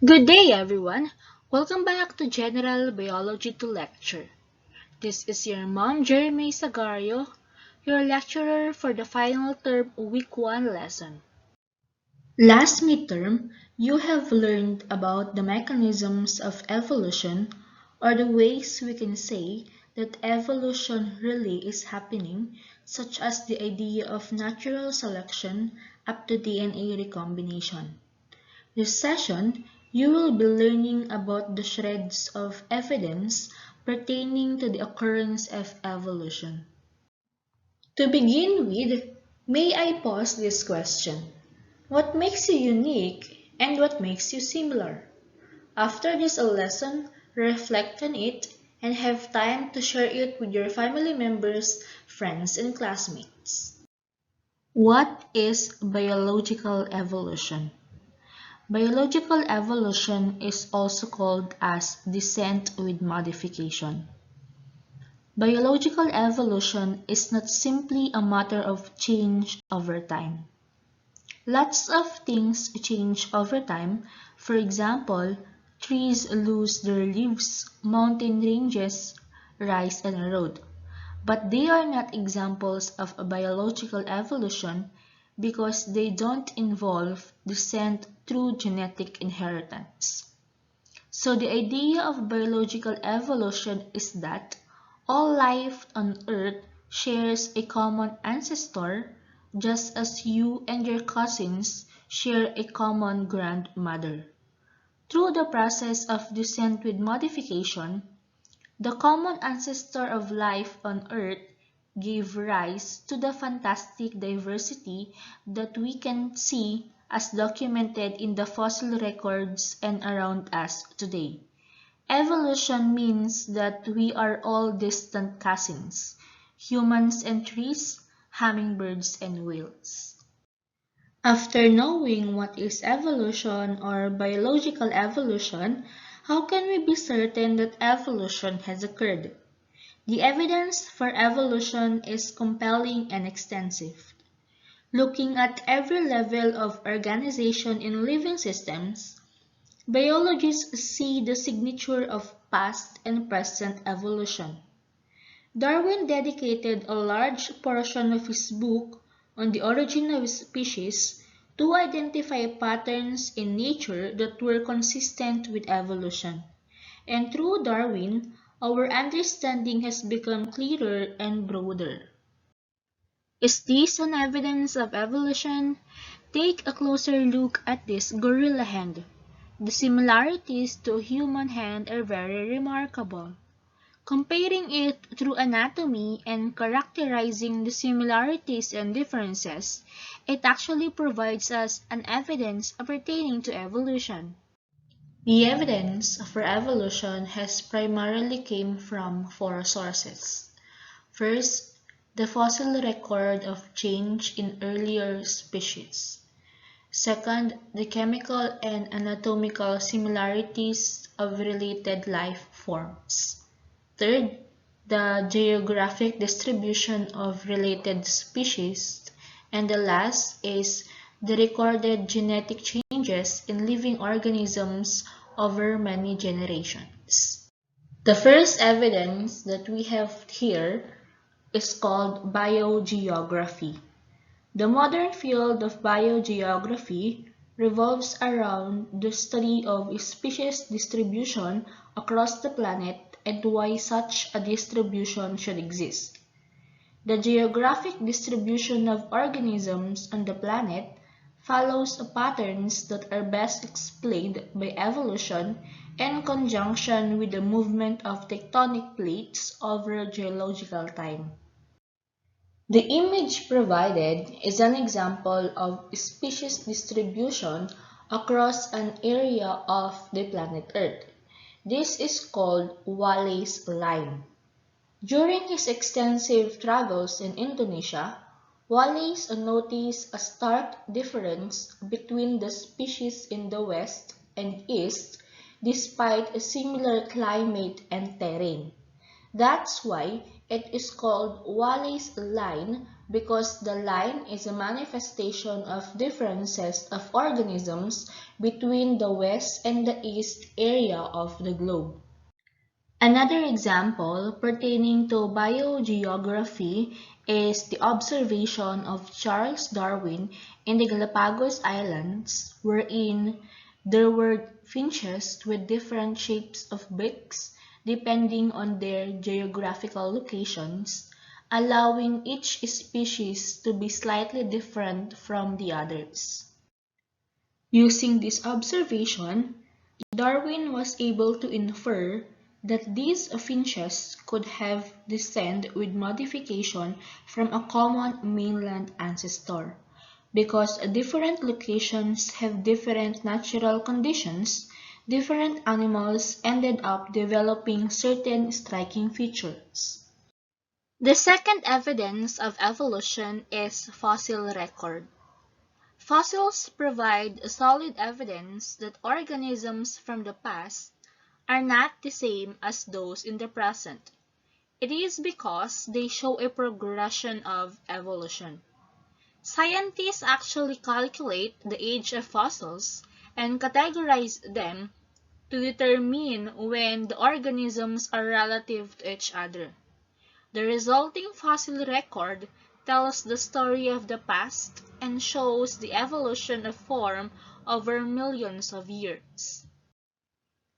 Good day, everyone. Welcome back to General Biology 2 lecture. This is your mom, Jeremy Sagario, your lecturer for the final term week 1 lesson. Last midterm, you have learned about the mechanisms of evolution, or the ways we can say that evolution really is happening, such as the idea of natural selection up to DNA recombination. This session, you will be learning about the shreds of evidence pertaining to the occurrence of evolution. To begin with, may I pose this question? What makes you unique and what makes you similar? After this lesson, reflect on it and have time to share it with your family members, friends, and classmates. What is biological evolution? Biological evolution is also called as descent with modification. Biological evolution is not simply a matter of change over time. Lots of things change over time. For example, trees lose their leaves, mountain ranges rise and erode. But they are not examples of a biological evolution because they don't involve descent through genetic inheritance. So the idea of biological evolution is that all life on Earth shares a common ancestor, just as you and your cousins share a common grandmother. Through the process of descent with modification, the common ancestor of life on Earth gave rise to the fantastic diversity that we can see as documented in the fossil records and around us today. Evolution means that we are all distant cousins, humans and trees, hummingbirds and whales. After knowing what is evolution or biological evolution, how can we be certain that evolution has occurred? The evidence for evolution is compelling and extensive. Looking at every level of organization in living systems, biologists see the signature of past and present evolution. Darwin dedicated a large portion of his book on the origin of species to identify patterns in nature that were consistent with evolution. And through Darwin, our understanding has become clearer and broader. Is this an evidence of evolution? Take a closer look at this gorilla hand. The similarities to a human hand are very remarkable. Comparing it through anatomy and characterizing the similarities and differences, it actually provides us an evidence pertaining to evolution. The evidence for evolution has primarily came from four sources. First, the fossil record of change in earlier species. Second, the chemical and anatomical similarities of related life forms. Third, the geographic distribution of related species. And the last is the recorded genetic changes in living organisms over many generations. The first evidence that we have here is called biogeography. The modern field of biogeography revolves around the study of species distribution across the planet and why such a distribution should exist. The geographic distribution of organisms on the planet follows patterns that are best explained by evolution in conjunction with the movement of tectonic plates over geological time. The image provided is an example of species distribution across an area of the planet Earth. This is called Wallace line. During his extensive travels in Indonesia, Wallace noticed a stark difference between the species in the west and east despite a similar climate and terrain. That's why it is called Wallace Line because the line is a manifestation of differences of organisms between the west and the east area of the globe. Another example pertaining to biogeography is the observation of Charles Darwin in the Galapagos Islands, wherein there were finches with different shapes of beaks depending on their geographical locations, allowing each species to be slightly different from the others. Using this observation, Darwin was able to infer that these finches could have descended with modification from a common mainland ancestor. Because different locations have different natural conditions, different animals ended up developing certain striking features. The second evidence of evolution is fossil record. Fossils provide solid evidence that organisms from the past are not the same as those in the present. It is because they show a progression of evolution. Scientists actually calculate the age of fossils and categorize them to determine when the organisms are relative to each other. The resulting fossil record tells the story of the past and shows the evolution of form over millions of years.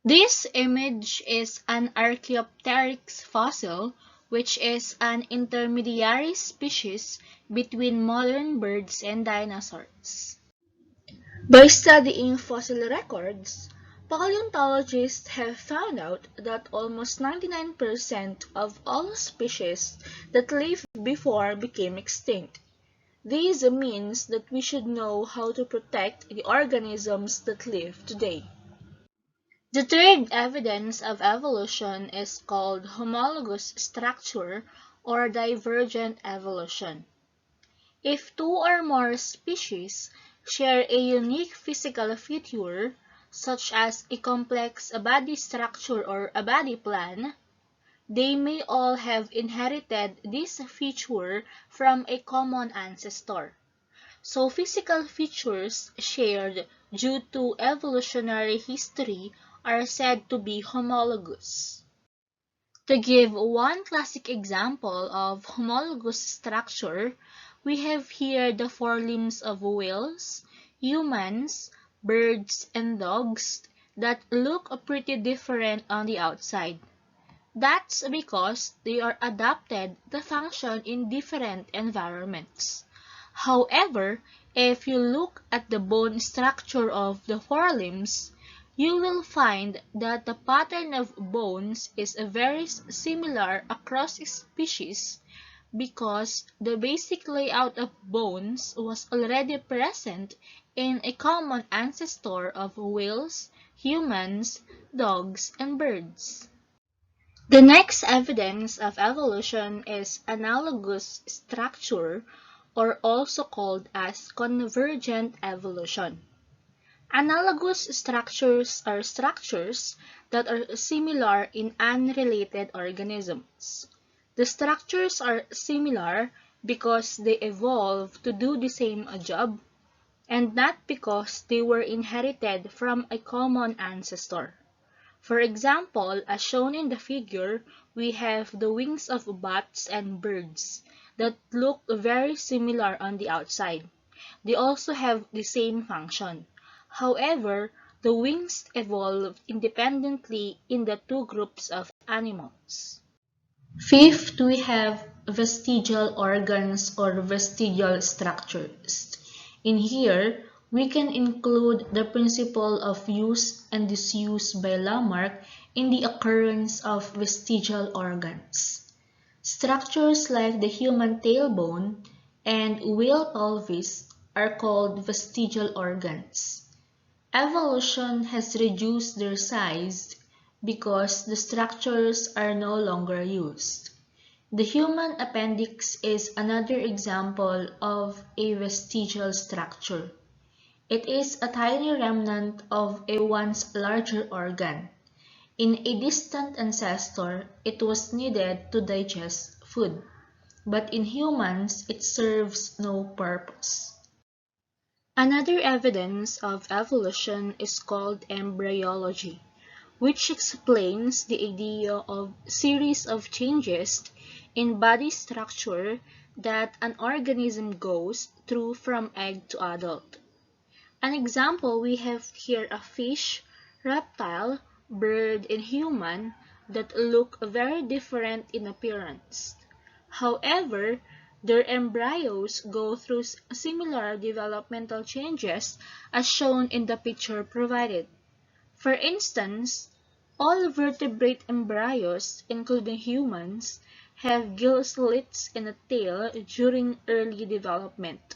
This image is an Archaeopteryx fossil, which is an intermediary species between modern birds and dinosaurs. By studying fossil records, paleontologists have found out that almost 99% of all species that lived before became extinct. This means that we should know how to protect the organisms that live today. The third evidence of evolution is called homologous structure or divergent evolution. If two or more species share a unique physical feature, such as a complex body structure or a body plan, they may all have inherited this feature from a common ancestor. So physical features shared due to evolutionary history are said to be homologous. To give one classic example of homologous structure, we have here the forelimbs of whales, humans, birds, and dogs that look pretty different on the outside. That's because they are adapted to function in different environments. However, if you look at the bone structure of the forelimbs, you will find that the pattern of bones is very similar across species because the basic layout of bones was already present in a common ancestor of whales, humans, dogs, and birds. The next evidence of evolution is analogous structure, or also called as convergent evolution. Analogous structures are structures that are similar in unrelated organisms. The structures are similar because they evolved to do the same job, and not because they were inherited from a common ancestor. For example, as shown in the figure, we have the wings of bats and birds that look very similar on the outside. They also have the same function. However, the wings evolved independently in the two groups of animals. Fifth, we have vestigial organs or vestigial structures. In here, we can include the principle of use and disuse by Lamarck in the occurrence of vestigial organs. Structures like the human tailbone and whale pelvis are called vestigial organs. Evolution has reduced their size because the structures are no longer used. The human appendix is another example of a vestigial structure. It is a tiny remnant of a once larger organ. In a distant ancestor, it was needed to digest food. but in humans it serves no purpose. Another evidence of evolution is called embryology, which explains the idea of series of changes in body structure that an organism goes through from egg to adult. An example, we have here a fish, reptile, bird, and human that look very different in appearance. However, their embryos go through similar developmental changes as shown in the picture provided. For instance, all vertebrate embryos, including humans, have gill slits and a tail during early development.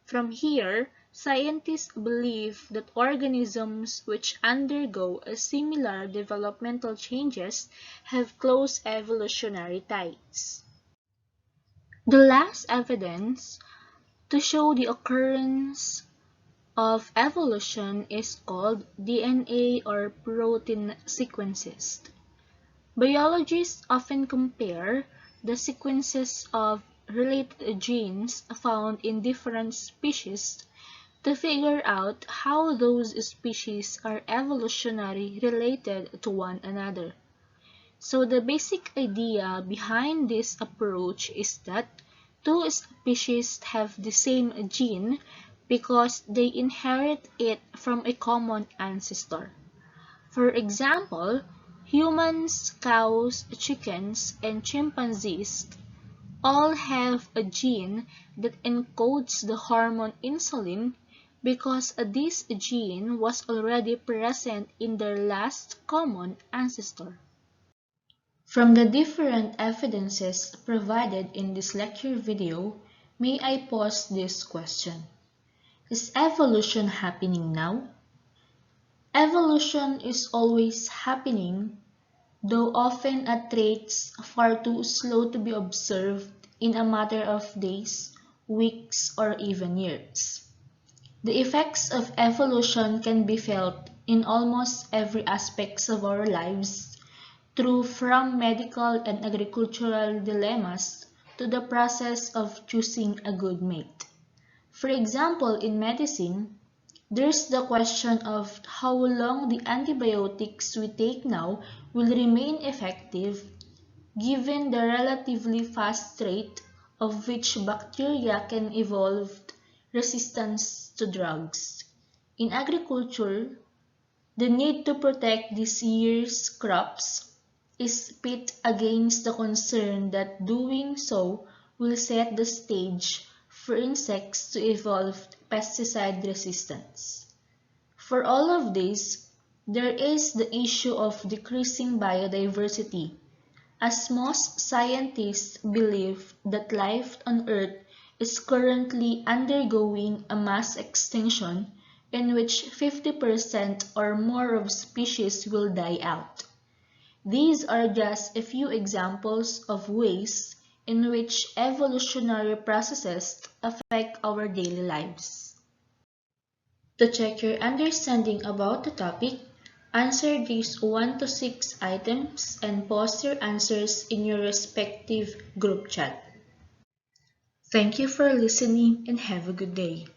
From here, scientists believe that organisms which undergo a similar developmental changes have close evolutionary ties. The last evidence to show the occurrence of evolution is called DNA or protein sequences. Biologists often compare the sequences of related genes found in different species to figure out how those species are evolutionarily related to one another. So the basic idea behind this approach is that two species have the same gene because they inherit it from a common ancestor. For example, humans, cows, chickens, and chimpanzees all have a gene that encodes the hormone insulin because this gene was already present in their last common ancestor. From the different evidences provided in this lecture video, may I pose this question: is evolution happening now? Evolution is always happening, though often at rates far too slow to be observed in a matter of days, weeks, or even years. The effects of evolution can be felt in almost every aspect of our lives, through from medical and agricultural dilemmas to the process of choosing a good mate. For example, in medicine, there's the question of how long the antibiotics we take now will remain effective given the relatively fast rate of which bacteria can evolve resistance to drugs. In agriculture, the need to protect this year's crops is pit against the concern that doing so will set the stage for insects to evolve pesticide resistance. For all of this, there is the issue of decreasing biodiversity, as most scientists believe that life on Earth is currently undergoing a mass extinction in which 50% or more of species will die out. These are just a few examples of ways in which evolutionary processes affect our daily lives. To check your understanding about the topic, answer these 1 to 6 items and post your answers in your respective group chat. Thank you for listening and have a good day.